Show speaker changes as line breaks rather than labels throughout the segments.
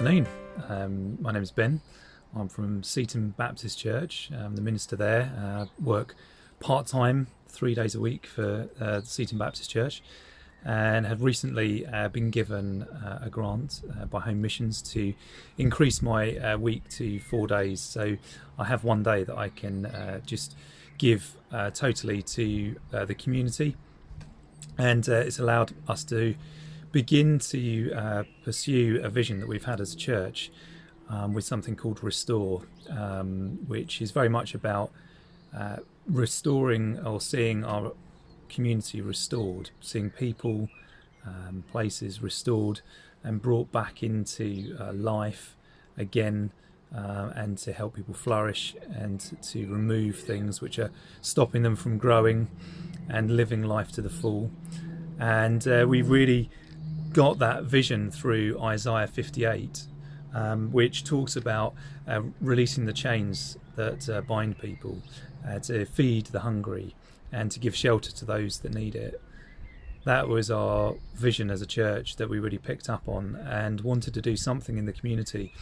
afternoon. My name is Ben. I'm from Seaton Baptist Church. I'm the minister there. Work part-time 3 days a week for the Seaton Baptist Church, and have recently been given a grant by Home Missions to increase my week to 4 days. So I have one day that I can just give totally to the community, and it's allowed us to begin to pursue a vision that we've had as a church with something called Restore, which is very much about restoring or seeing our community restored, seeing people, places restored and brought back into life again, and to help people flourish and to remove things which are stopping them from growing and living life to the full. And we really got that vision through Isaiah 58, which talks about releasing the chains that bind people, to feed the hungry and to give shelter to those that need it. That was our vision as a church that we really picked up on and wanted to do something in the community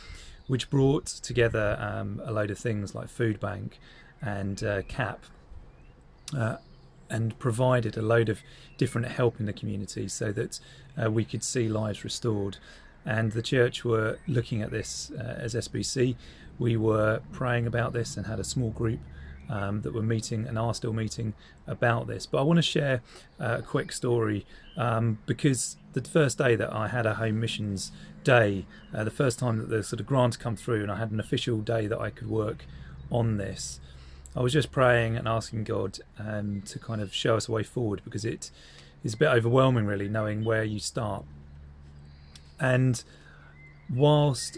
which brought together a load of things like food bank and CAP, and provided a load of different help in the community so that we could see lives restored. And the church were looking at this as SBC. We were praying about this and had a small group that were meeting and are still meeting about this. But I want to share a quick story, because the first day that I had a home missions day, the first time that the sort of grant come through and I had an official day that I could work on this, I was just praying and asking God to kind of show us a way forward, because it is a bit overwhelming really knowing where you start. And whilst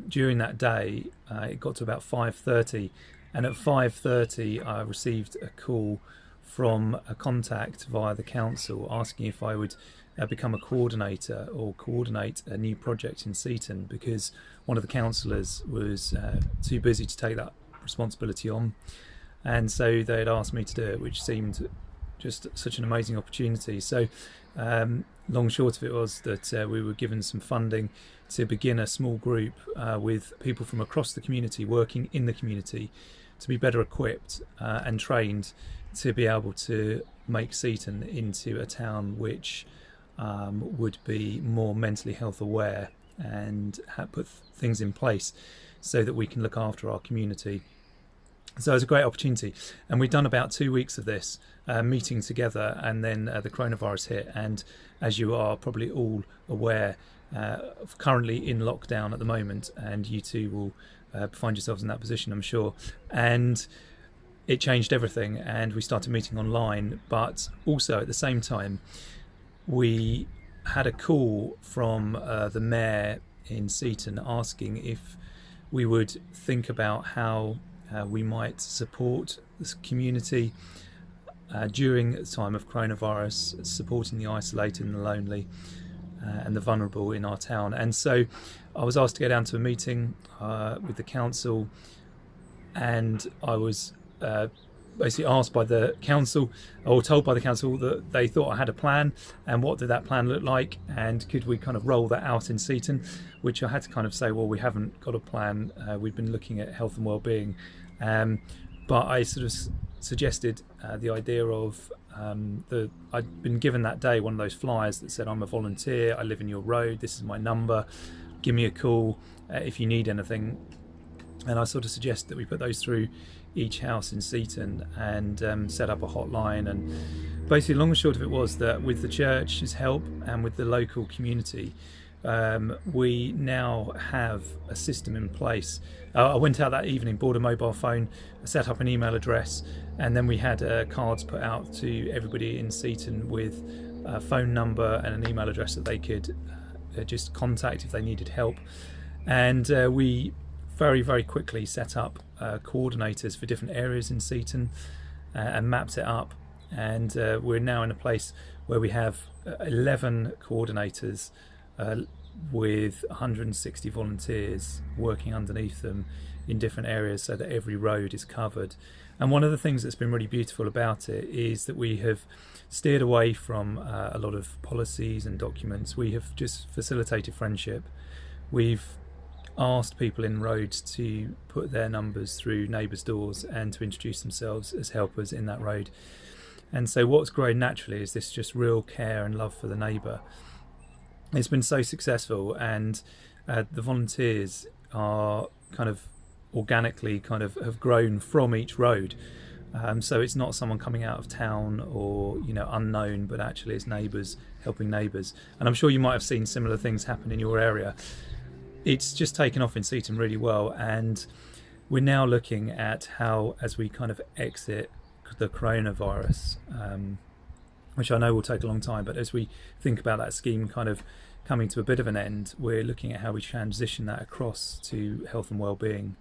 during that day it got to about 5:30, and at 5:30 I received a call from a contact via the council asking if I would become a coordinator or coordinate a new project in Seaton, because one of the councillors was too busy to take that responsibility on, and so they had asked me to do it, which seemed just such an amazing opportunity. So long short of it was that we were given some funding to begin a small group with people from across the community working in the community to be better equipped and trained to be able to make Seaton into a town which would be more mentally health aware and put things in place so that we can look after our community. So it's a great opportunity, and we've done about 2 weeks of this meeting together, and then the coronavirus hit, and as you are probably all aware, currently in lockdown at the moment, and you too will find yourselves in that position, I'm sure, and it changed everything, and we started meeting online. But also at the same time we had a call from the mayor in Seaton asking if we would think about how we might support this community during the time of coronavirus, supporting the isolated and the lonely and the vulnerable in our town. And so I was asked to go down to a meeting with the council, and I was basically asked by the council, or told by the council, that they thought I had a plan, and what did that plan look like, and could we kind of roll that out in Seaton, which I had to kind of say, well, we haven't got a plan, we've been looking at health and well-being, but I sort of suggested the idea of I'd been given that day one of those flyers that said, I'm a volunteer, I live in your road, this is my number, give me a call if you need anything. And I sort of suggest that we put those through each house in Seaton and set up a hotline. And basically, long and short of it was that with the church's help and with the local community, we now have a system in place. I went out that evening, bought a mobile phone, set up an email address, and then we had cards put out to everybody in Seaton with a phone number and an email address that they could just contact if they needed help. And we very, very quickly set up coordinators for different areas in Seaton and mapped it up. And we're now in a place where we have 11 coordinators with 160 volunteers working underneath them in different areas so that every road is covered. And one of the things that's been really beautiful about it is that we have steered away from a lot of policies and documents. We have just facilitated friendship. we've asked people in roads to put their numbers through neighbours' doors and to introduce themselves as helpers in that road. And so what's grown naturally is this just real care and love for the neighbour. It's been so successful, and the volunteers are kind of organically have grown from each road. So it's not someone coming out of town or unknown, but actually it's neighbours helping neighbours. And I'm sure you might have seen similar things happen in your area. It's just taken off in Seaton really well, and we're now looking at how, as we kind of exit the coronavirus, which I know will take a long time, but as we think about that scheme kind of coming to a bit of an end, we're looking at how we transition that across to health and well-being.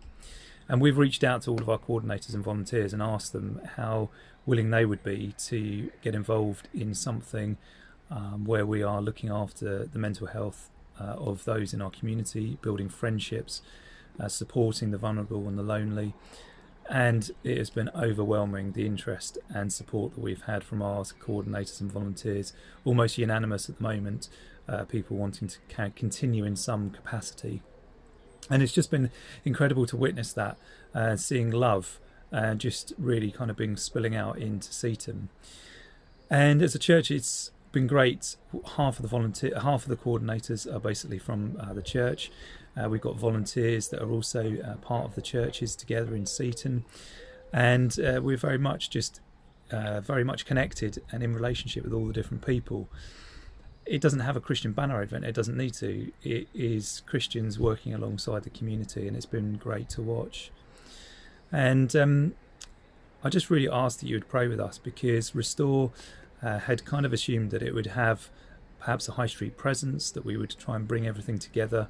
And we've reached out to all of our coordinators and volunteers and asked them how willing they would be to get involved in something where we are looking after the mental health of those in our community, building friendships, supporting the vulnerable and the lonely. And it has been overwhelming, the interest and support that we've had from our coordinators and volunteers, almost unanimous at the moment, people wanting to continue in some capacity. And it's just been incredible to witness that, seeing love just really kind of being spilling out into Seaton. And as a church, it's been great. Half of the coordinators are basically from the church. We've got volunteers that are also part of the churches together in Seaton, and we're very much connected and in relationship with all the different people. It doesn't have a Christian banner event. It doesn't need to. It is Christians working alongside the community, and it's been great to watch. And I just really ask that you would pray with us, because Restore had kind of assumed that it would have perhaps a high street presence, that we would try and bring everything together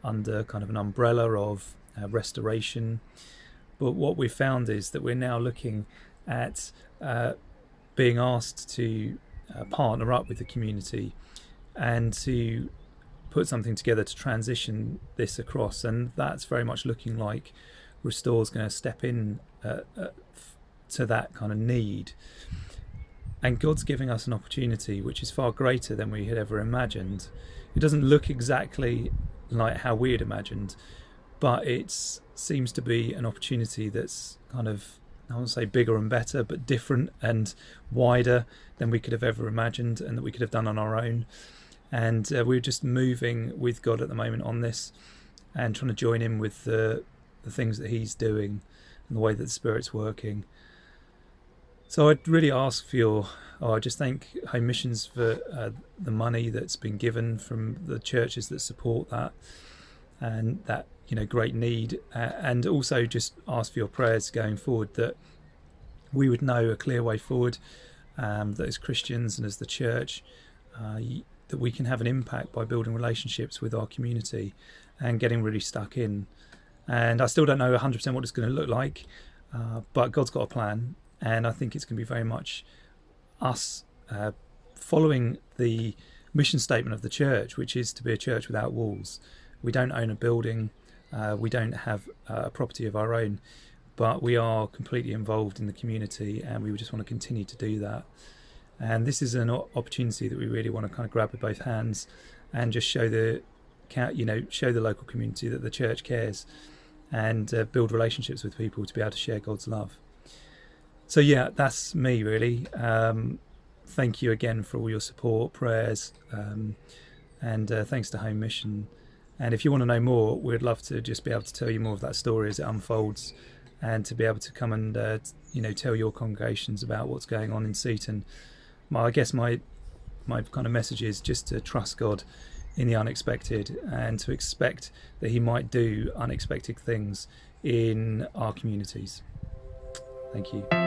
under kind of an umbrella of restoration. But what we've found is that we're now looking at being asked to partner up with the community and to put something together to transition this across. And that's very much looking like Restore's going to step in to that kind of need. And God's giving us an opportunity which is far greater than we had ever imagined. It doesn't look exactly like how we had imagined, but it seems to be an opportunity that's kind of, I won't say bigger and better, but different and wider than we could have ever imagined and that we could have done on our own. And we're just moving with God at the moment on this and trying to join in with the things that He's doing and the way that the Spirit's working. So I'd really ask for I just thank Home Missions for the money that's been given from the churches that support that and that great need, and also just ask for your prayers going forward, that we would know a clear way forward, that as Christians and as the church, that we can have an impact by building relationships with our community and getting really stuck in. And I still don't know 100% what it's going to look like, but God's got a plan, and I think it's going to be very much us following the mission statement of the church, which is to be a church without walls. We don't own a building, we don't have a property of our own, but we are completely involved in the community, and we just want to continue to do that. And this is an opportunity that we really want to kind of grab with both hands and just show the local community that the church cares, and build relationships with people to be able to share God's love. So yeah, that's me really. Thank you again for all your support, prayers, and thanks to Home Mission. And if you want to know more, we'd love to just be able to tell you more of that story as it unfolds, and to be able to come and tell your congregations about what's going on in Seaton. I guess my kind of message is just to trust God in the unexpected, and to expect that He might do unexpected things in our communities. Thank you.